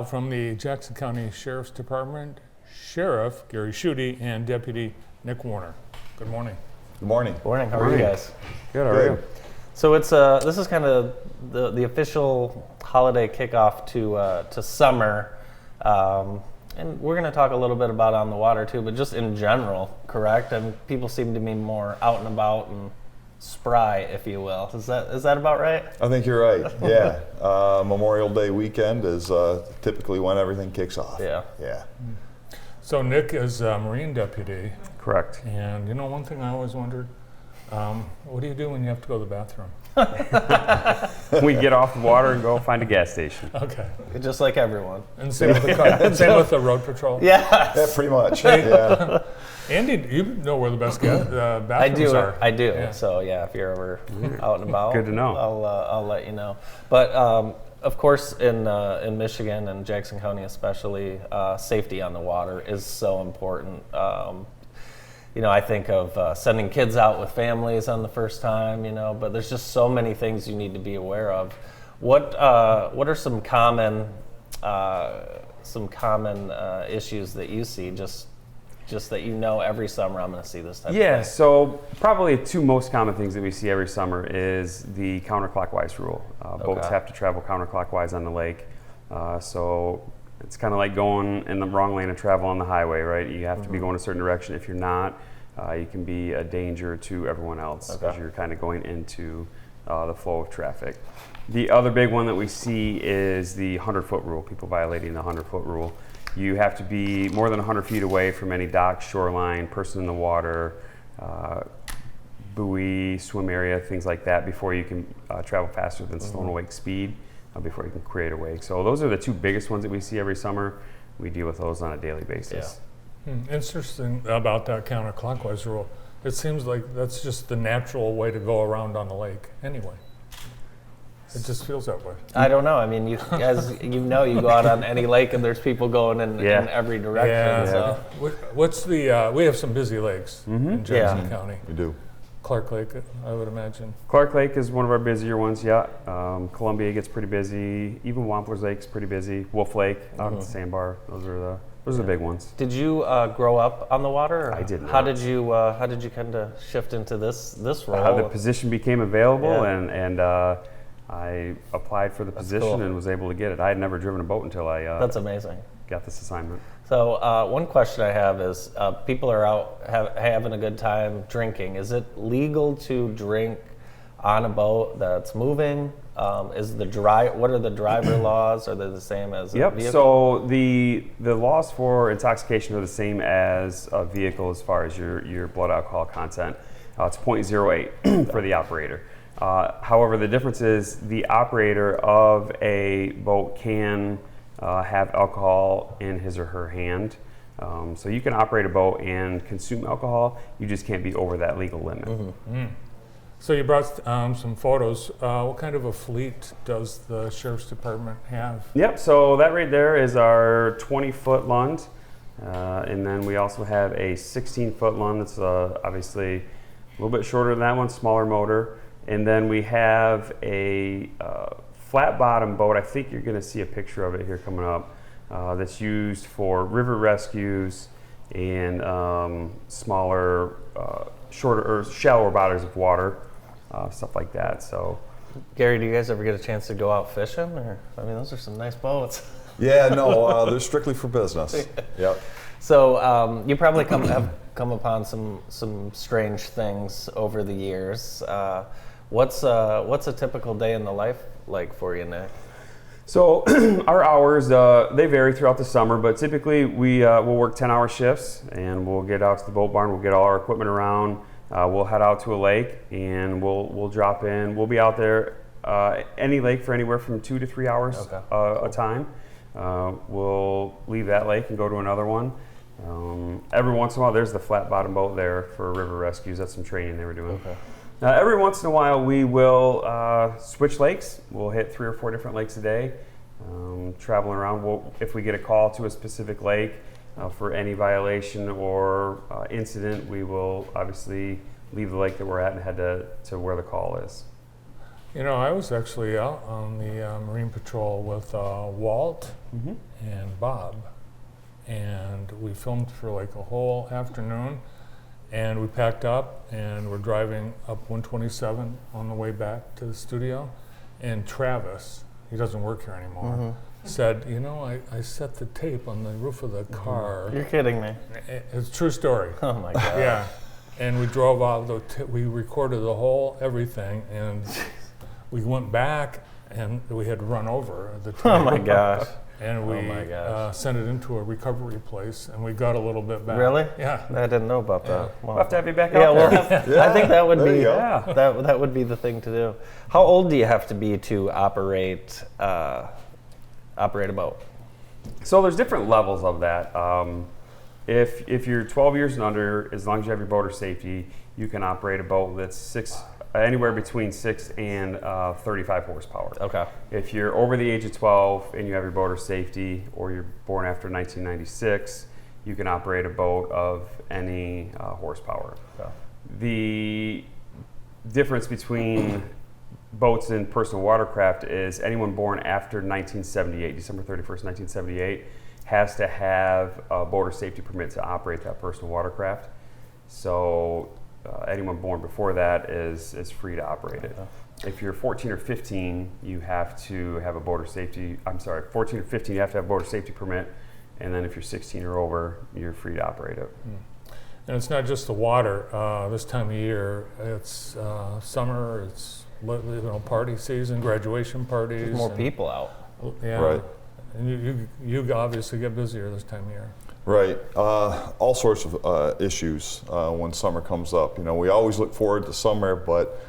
From the Jackson County Sheriff's Department, Sheriff Gary Schuette and Deputy Nick Warner. Good morning. Good morning. Morning. How are you guys? Good. How are you? So it's this is kind of the official holiday kickoff to summer, and we're going to talk a little bit about on the water too, but just in general, correct? And people seem to be more out and about and spry, if you will. Is that about right? I think you're right. Yeah. Memorial Day weekend is typically when everything kicks off. Yeah. Yeah. So Nick is a Marine deputy. Correct. And you know, one thing I always wondered, what do you do when you have to go to the bathroom? We get off the water and go find a gas station. Okay. Just like everyone. And same with the car, same with the road patrol? Yeah. Yeah, pretty much. Yeah. Andy, you know where the best bathrooms are. I do. Yeah. So yeah, if you're ever out and about, Good to know. I'll let you know. But of course, in Michigan and Jackson County especially, safety on the water is so important. I think of sending kids out with families on the first time, but there's just so many things you need to be aware of. What are some common issues that you see just that every summer I'm going to see this type of thing? So probably two most common things that we see every summer is the counterclockwise rule. Boats have to travel counterclockwise on the lake. So it's kind of like going in the wrong lane of travel on the highway, right? You have to be going a certain direction. If you're not, you can be a danger to everyone else because you're kind of going into the flow of traffic. The other big one that we see is the 100-foot rule, people violating the 100-foot rule. You have to be more than 100 feet away from any dock, shoreline, person in the water, buoy, swim area, things like that before you can travel faster than stone wake speed, before you can create a wake. So those are the two biggest ones that we see every summer. We deal with those on a daily basis. Interesting about that counterclockwise rule. It seems like that's just the natural way to go around on the lake anyway. It just feels that way. I don't know. I mean, you go out on any lake and there's people going in every direction. Yeah. So. What's the? We have some busy lakes in Jackson County. We do. Clark Lake, I would imagine. Clark Lake is one of our busier ones, Columbia gets pretty busy. Even Wampler's Lake's pretty busy. Wolf Lake out at the Sandbar. Those are the big ones. Did you grow up on the water? Or I did not. How did you kind of shift into this role? The position became available, and I applied for the position and was able to get it. I had never driven a boat until I That's amazing. got this assignment. So one question I have is, people are out having a good time drinking. Is it legal to drink on a boat that's moving? What are the driver laws? Are they the same as a vehicle? So the laws for intoxication are the same as a vehicle as far as your blood alcohol content. It's 0.08 for the operator. However, the difference is the operator of a boat can have alcohol in his or her hand. So you can operate a boat and consume alcohol, you just can't be over that legal limit. So you brought some photos. What kind of a fleet does the Sheriff's Department have? Yep, so that right there is our 20-foot Lund. And then we also have a 16-foot Lund that's obviously a little bit shorter than that one, smaller motor. And then we have a flat bottom boat. I think you're going to see a picture of it here coming up. That's used for river rescues and smaller, shorter or shallower bodies of water, stuff like that. So, Gary, do you guys ever get a chance to go out fishing? Those are some nice boats. Yeah, no, they're strictly for business. Yep. So you probably have come upon some strange things over the years. What's a typical day in the life like for you, Nick? So our hours, they vary throughout the summer, but typically we'll work 10-hour shifts and we'll get out to the boat barn, we'll get all our equipment around, we'll head out to a lake and we'll drop in. We'll be out there any lake for anywhere from 2 to 3 hours a time. We'll leave that lake and go to another one. Every once in a while there's the flat bottom boat there for river rescues. That's some training they were doing. Every once in a while we will switch lakes. We'll hit 3 or 4 different lakes a day, traveling around. If we get a call to a specific lake for any violation or incident, we will obviously leave the lake that we're at and head to where the call is. You know, I was actually out on the Marine Patrol with Walt Mm-hmm. and Bob, and we filmed for like a whole afternoon, and we packed up and we're driving up 127 on the way back to the studio, and Travis, he doesn't work here anymore, said, you know, I set the tape on the roof of the car. You're kidding me. It's a true story. Oh my God. Yeah, and we drove out, we recorded the whole everything, and we went back and we had run over the tape. Oh my gosh. And we Oh my gosh. sent it into a recovery place, and we got a little bit back. Really? Yeah. I didn't know about Yeah. that. We'll have to have you back Yeah, out well, there. I think that would There be you go. Yeah. that would be the thing to do. How old do you have to be to operate a boat? So there's different levels of that. If you're 12 years and under, as long as you have your boater safety, you can operate a boat that's anywhere between 6 and 35 horsepower. Okay. If you're over the age of 12 and you have your boater safety, or you're born after 1996, you can operate a boat of any horsepower. Okay. The difference between boats and personal watercraft is anyone born after 1978, December 31st, 1978, has to have a boater safety permit to operate that personal watercraft. So anyone born before that is free to operate it. If you're 14 or 15, you have to have a 14 or 15, you have to have a boater safety permit. And then if you're 16 or over, you're free to operate it. And it's not just the water. This time of year, it's summer. It's party season, graduation parties. There's more and- people out. Yeah. Right. And you obviously get busier this time of year. Right. All sorts of issues when summer comes up. You know, we always look forward to summer, but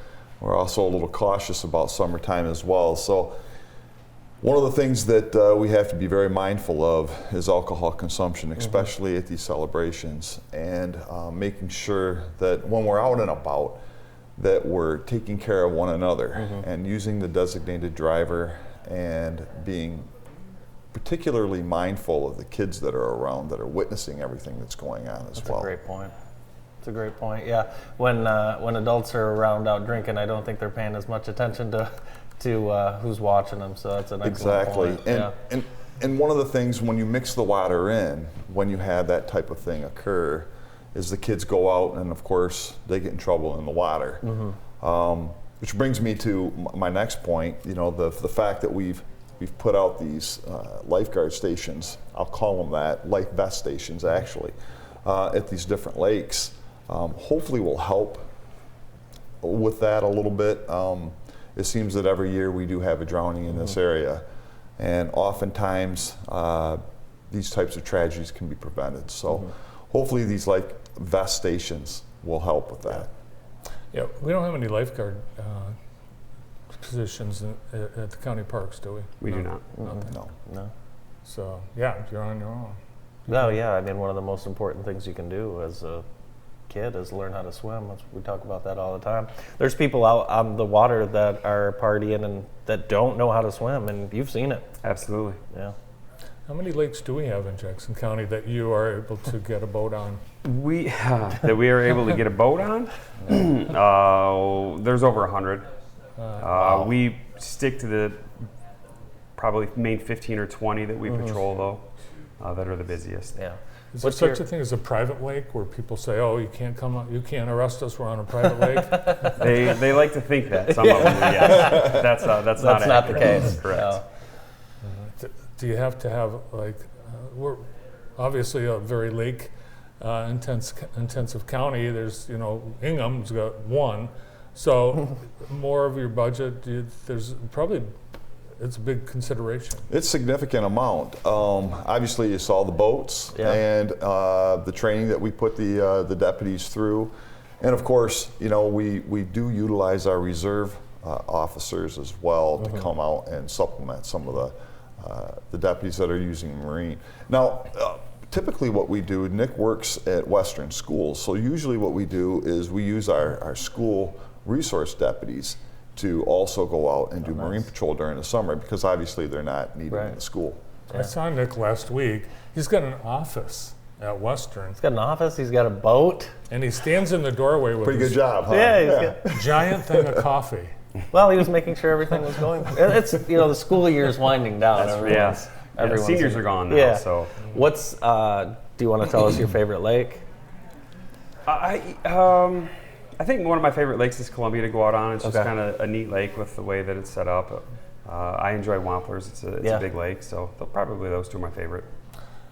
we're also a little cautious about summertime as well. So one of the things that we have to be very mindful of is alcohol consumption, especially at these celebrations, and making sure that when we're out and about, that we're taking care of one another and using the designated driver and being particularly mindful of the kids that are around that are witnessing everything that's going on as well. That's a great point. It's a great point. Yeah, when adults are around out drinking, I don't think they're paying as much attention to who's watching them. So that's an excellent Exactly. point. And one of the things when you mix the water in, when you have that type of thing occur, is the kids go out and of course they get in trouble in the water. Which brings me to my next point. You know, the fact that we've put out these lifeguard stations. I'll call them that, life vest stations actually, at these different lakes. Hopefully will help with that a little bit. It seems that every year we do have a drowning in this area, and oftentimes these types of tragedies can be prevented. So hopefully these life vest stations will help with that. Yeah, we don't have any lifeguard positions at the county parks, do we? We do not. Nothing. No. So yeah, you're on your own. No, yeah. I mean, one of the most important things you can do as a kid is learn how to swim. We talk about that all the time. There's people out on the water that are partying and that don't know how to swim, and you've seen it. Absolutely. Yeah. How many lakes do we have in Jackson County that you are able to get a boat on? That we are able to get a boat on? There's over 100. Wow. We stick to the probably main 15 or 20 that we patrol though, that are the busiest. Yeah. Is there such a thing as a private lake where people say, "Oh, you can't come out, you can't arrest us. We're on a private lake." They like to think that some of them do, yes. That's not That's not the accurate. case. Correct. No. Do you have to have like we're obviously a very lake intensive county. There's Ingham's got one, so more of your budget. There's probably it's a big consideration. It's a significant amount. Obviously, you saw the boats and the training that we put the deputies through, and of course, we do utilize our reserve officers as well to come out and supplement some of the deputies that are using Marine. Now, typically what we do, Nick works at Western schools, so usually what we do is we use our school resource deputies to also go out and do Marine patrol during the summer, because obviously they're not needed in the school. I saw Nick last week. He's got an office at Western, He's got an office. He's got a boat. and he stands in the doorway with Pretty his good job, huh? Yeah, he's got. giant thing of coffee. Well, he was making sure everything was going. It's the school year is winding down. Seniors are gone now. Yeah. So What's do you want to tell us your favorite lake? I think one of my favorite lakes is Columbia to go out on. It's just Okay. kind of a neat lake with the way that it's set up. I enjoy Wamplers. It's a big lake, so probably those two are my favorite.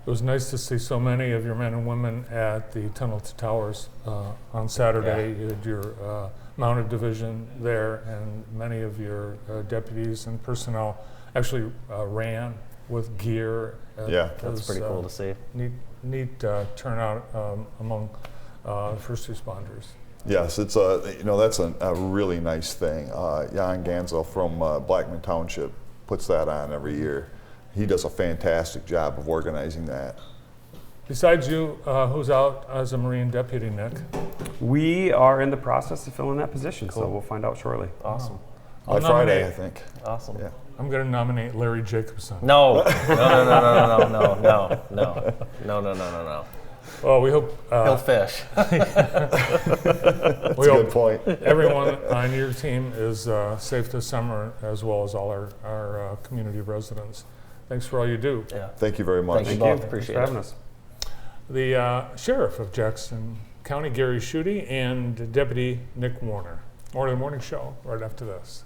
It was nice to see so many of your men and women at the Tunnel to Towers on Saturday. You had your mounted division there, and many of your deputies and personnel actually ran with gear. Yeah. That's pretty cool to see. Neat turnout among first responders. Yes, it's that's a really nice thing. Jan Ganzel from Blackman Township puts that on every year. He does a fantastic job of organizing that. Besides you, who's out as a Marine deputy, Nick? We are in the process of filling that position, so we'll find out shortly. Awesome. By Friday, I think. Awesome. Yeah. I'm going to nominate Larry Jacobson. No. No. Well, we hope He'll fish. That's a good point. everyone on your team is safe this summer, as well as all our community residents. Thanks for all you do. Yeah. Thank you very much. Thank you both. Appreciate Thanks for having it. us. The Sheriff of Jackson County, Gary Schuette, and Deputy Nick Warner. More of the morning show right after this.